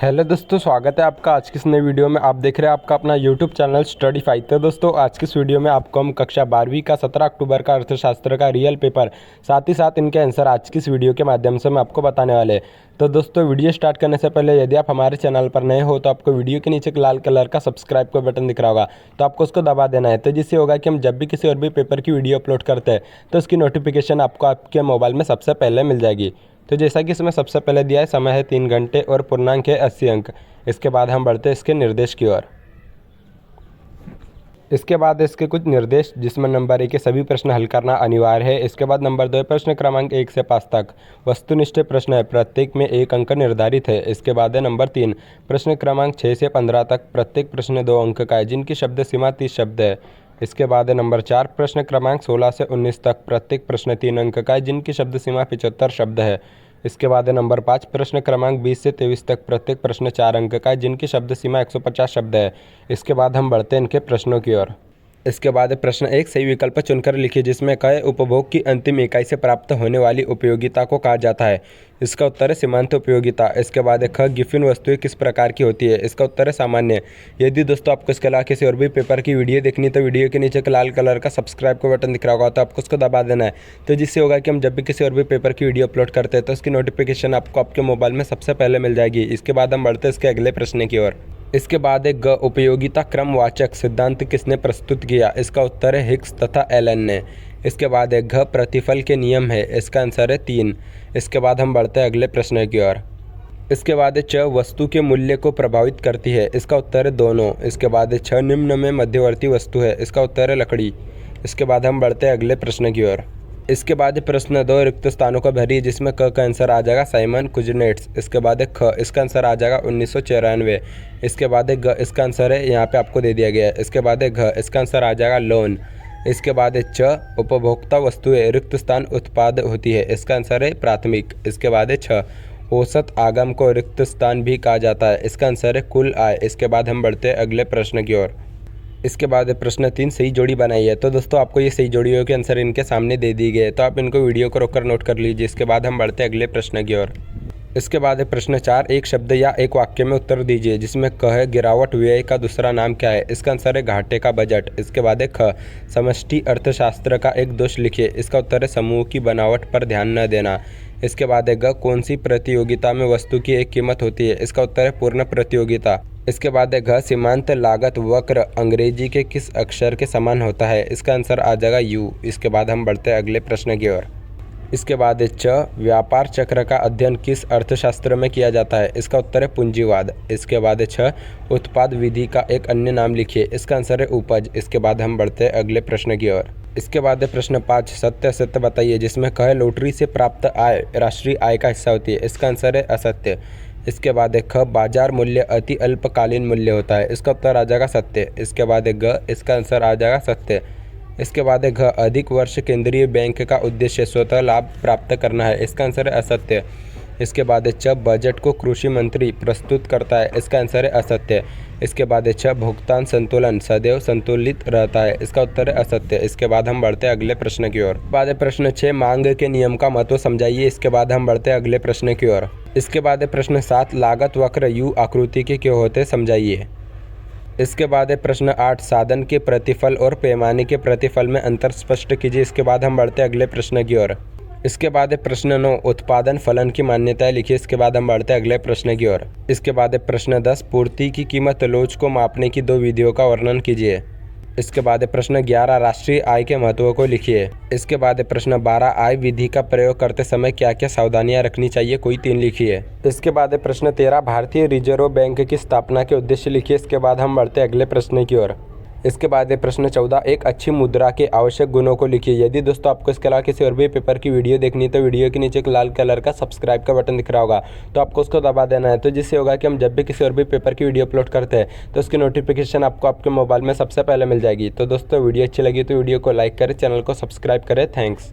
Hello दोस्तों, स्वागत है आपका आज की इस नई वीडियो में। आप देख रहे हैं आपका अपना यूट्यूब चैनल स्टडीफाई। तो दोस्तों, आज की इस वीडियो में आपको हम कक्षा 12वीं का 17 अक्टूबर का अर्थशास्त्र का रियल पेपर, साथ ही साथ इनके आंसर आज की इस वीडियो के माध्यम से मैं आपको बताने वाले हैं। तो दोस्तों, वीडियो स्टार्ट करने से पहले यदि आप हमारे चैनल पर नए हो तो आपको वीडियो के नीचे एक लाल कलर का सब्सक्राइब का बटन दिख रहा होगा, तो आपको उसको दबा देना है। तो जिससे होगा कि हम जब भी किसी और भी पेपर की वीडियो अपलोड करते हैं तो उसकी नोटिफिकेशन आपको आपके मोबाइल में सबसे पहले मिल जाएगी। तो जैसा कि इसमें सबसे पहले दिया है, समय है 3 घंटे और पूर्णांक है 80 अंक। इसके बाद हम बढ़ते हैं इसके निर्देश की ओर। इसके बाद इसके कुछ निर्देश, जिसमें नंबर 1 के सभी प्रश्न हल करना अनिवार्य है। इसके बाद नंबर 2 प्रश्न क्रमांक 1 से 5 तक वस्तुनिष्ठ प्रश्न है, प्रत्येक में 1 अंक निर्धारित है। इसके बाद है नंबर 3 प्रश्न क्रमांक 6 से 15 तक, प्रत्येक प्रश्न 2 अंक का है, जिनकी शब्द सीमा 30 शब्द है। इसके बाद है नंबर 4 प्रश्न क्रमांक 16 से 19 तक, प्रत्येक प्रश्न 3 अंक का है, जिनकी शब्द सीमा 75 शब्द है। इसके बाद है नंबर 5 प्रश्न क्रमांक 20 से 23 तक, प्रत्येक प्रश्न 4 अंक का है, जिनकी शब्द सीमा 150 शब्द है। इसके बाद हम बढ़ते हैं इनके प्रश्नों की ओर। इसके बाद प्रश्न 1 सही विकल्प चुनकर लिखिए, जिसमें क उपभोग की अंतिम इकाई से प्राप्त होने वाली उपयोगिता को कहा जाता है। इसका उत्तर है सीमांत उपयोगिता। इसके बाद ख गिफिन वस्तुएं किस प्रकार की होती है। इसका उत्तर है सामान्य। यदि दोस्तों आपको इसके अलावा किसी और भी पेपर की वीडियो देखनी तो वीडियो के नीचे एक लाल कलर का सब्सक्राइब का बटन दिख रहा होगा, तो आपको उसको दबा देना है। तो जिससे होगा कि हम जब भी किसी और भी पेपर की वीडियो अपलोड करते हैं तो उसकी नोटिफिकेशन आपको आपके मोबाइल में सबसे पहले मिल जाएगी। इसके बाद हम बढ़ते हैं इसके अगले प्रश्न की ओर। इसके बाद एक ग उपयोगिता क्रमवाचक सिद्धांत किसने प्रस्तुत किया। इसका उत्तर है हिग्स तथा एलन ने। इसके बाद एक घ प्रतिफल के नियम है। इसका आंसर है 3। इसके बाद हम बढ़ते हैं अगले प्रश्न की ओर। इसके बाद च वस्तु के मूल्य को प्रभावित करती है। इसका उत्तर है दोनों। इसके बाद छ निम्न में मध्यवर्ती वस्तु है। इसका उत्तर है लकड़ी। इसके बाद हम बढ़ते हैं अगले प्रश्न की ओर। इसके बाद प्रश्न 2 रिक्त स्थानों का भरिए, जिसमें क का आंसर आ जाएगा साइमन कुजनेट्स। इसके बाद ख इसका आंसर आ जाएगा 1994। इसके बाद ग इसका आंसर है यहाँ पे आपको दे दिया गया है। इसके बाद घ इसका आंसर आ जाएगा लोन। इसके बाद च उपभोक्ता वस्तुएं रिक्त स्थान उत्पाद होती है। इसका आंसर है प्राथमिक। इसके बाद छ औसत आगम को रिक्त स्थान भी कहा जाता है। इसका आंसर है कुल आय। इसके बाद हम बढ़ते हैं अगले प्रश्न की ओर। इसके बाद प्रश्न 3 सही जोड़ी बनाई है। तो दोस्तों, आपको ये सही जोड़ियों के आंसर इनके सामने दे दिए गए, तो आप इनको वीडियो को रोककर नोट कर लीजिए। इसके बाद हम बढ़ते हैं अगले प्रश्न की ओर। इसके बाद प्रश्न 4 एक शब्द या एक वाक्य में उत्तर दीजिए, जिसमें क है गिरावट व्यय का दूसरा नाम क्या है। इसका आंसर है घाटे का बजट। इसके बाद ख समष्टि अर्थशास्त्र का एक दोष लिखिए। इसका उत्तर है समूह की बनावट पर ध्यान न देना। इसके बाद ग कौन सी प्रतियोगिता में वस्तु की एक कीमत होती है। इसका उत्तर है पूर्ण प्रतियोगिता। इसके बाद घ सीमांत लागत वक्र अंग्रेजी के किस अक्षर के समान होता है। इसका आंसर आ जाएगा यू। इसके बाद हम बढ़ते हैं अगले प्रश्न की ओर। इसके बाद च व्यापार चक्र का अध्ययन किस अर्थशास्त्र में किया जाता है। इसका उत्तर है पूंजीवाद। इसके बाद छ उत्पाद विधि का एक अन्य नाम लिखिए। इसका आंसर है उपज। इसके बाद हम बढ़ते हैं अगले प्रश्न की ओर। इसके बाद प्रश्न 5 सत्य असत्य बताइए, जिसमें क लॉटरी से प्राप्त आय राष्ट्रीय आय का हिस्सा होती है। इसका आंसर है असत्य। इसके बाद ख बाजार मूल्य अति अल्पकालीन मूल्य होता है। इसका उत्तर आ जाएगा सत्य। इसके बाद ग इसका आंसर आ जाएगा सत्य। इसके बाद घ अधिक वर्ष केंद्रीय बैंक का उद्देश्य स्वतः लाभ प्राप्त करना है। इसका आंसर है असत्य। इसके बाद च बजट को कृषि मंत्री प्रस्तुत करता है। इसका आंसर है असत्य। इसके बाद छ भुगतान संतुलन सदैव संतुलित रहता है। इसका उत्तर है असत्य। इसके बाद हम बढ़ते हैं अगले प्रश्न की ओर। बाद प्रश्न 6 मांग के नियम का महत्व समझाइए। इसके बाद हम बढ़ते हैं अगले प्रश्न की ओर। इसके बाद प्रश्न 7 लागत वक्र यू आकृति के क्यों होते समझाइए। इसके बाद प्रश्न 8 साधन के प्रतिफल और पैमाने के प्रतिफल में अंतर स्पष्ट कीजिए। इसके बाद हम बढ़ते हैं अगले प्रश्न की ओर। इसके बाद प्रश्न 9 उत्पादन फलन की मान्यताएं लिखिए। इसके बाद हम बढ़ते हैं अगले प्रश्न की ओर। इसके बाद प्रश्न 10 पूर्ति की कीमत लोच को मापने की 2 विधियों का वर्णन कीजिए। इसके बाद प्रश्न 11 राष्ट्रीय आय के महत्व को लिखिए। इसके बाद प्रश्न 12 आय विधि का प्रयोग करते समय क्या क्या सावधानियां रखनी चाहिए, कोई 3 लिखिए। इसके बाद प्रश्न 13 भारतीय रिजर्व बैंक की स्थापना के उद्देश्य लिखिए। इसके बाद हम बढ़ते अगले प्रश्न की ओर। इसके बाद प्रश्न 14 एक अच्छी मुद्रा के आवश्यक गुणों को लिखिए। यदि दोस्तों आपको इसके अलावा किसी और भी पेपर की वीडियो देखनी है तो वीडियो के नीचे एक लाल कलर का सब्सक्राइब का बटन दिख रहा होगा, तो आपको उसको दबा देना है। तो जिससे होगा कि हम जब भी किसी और भी पेपर की वीडियो अपलोड करते हैं तो उसकी नोटिफिकेशन आपको आपके मोबाइल में सबसे पहले मिल जाएगी। तो दोस्तों, वीडियो अच्छी लगी तो वीडियो को लाइक करें, चैनल को सब्सक्राइब करें। थैंक्स।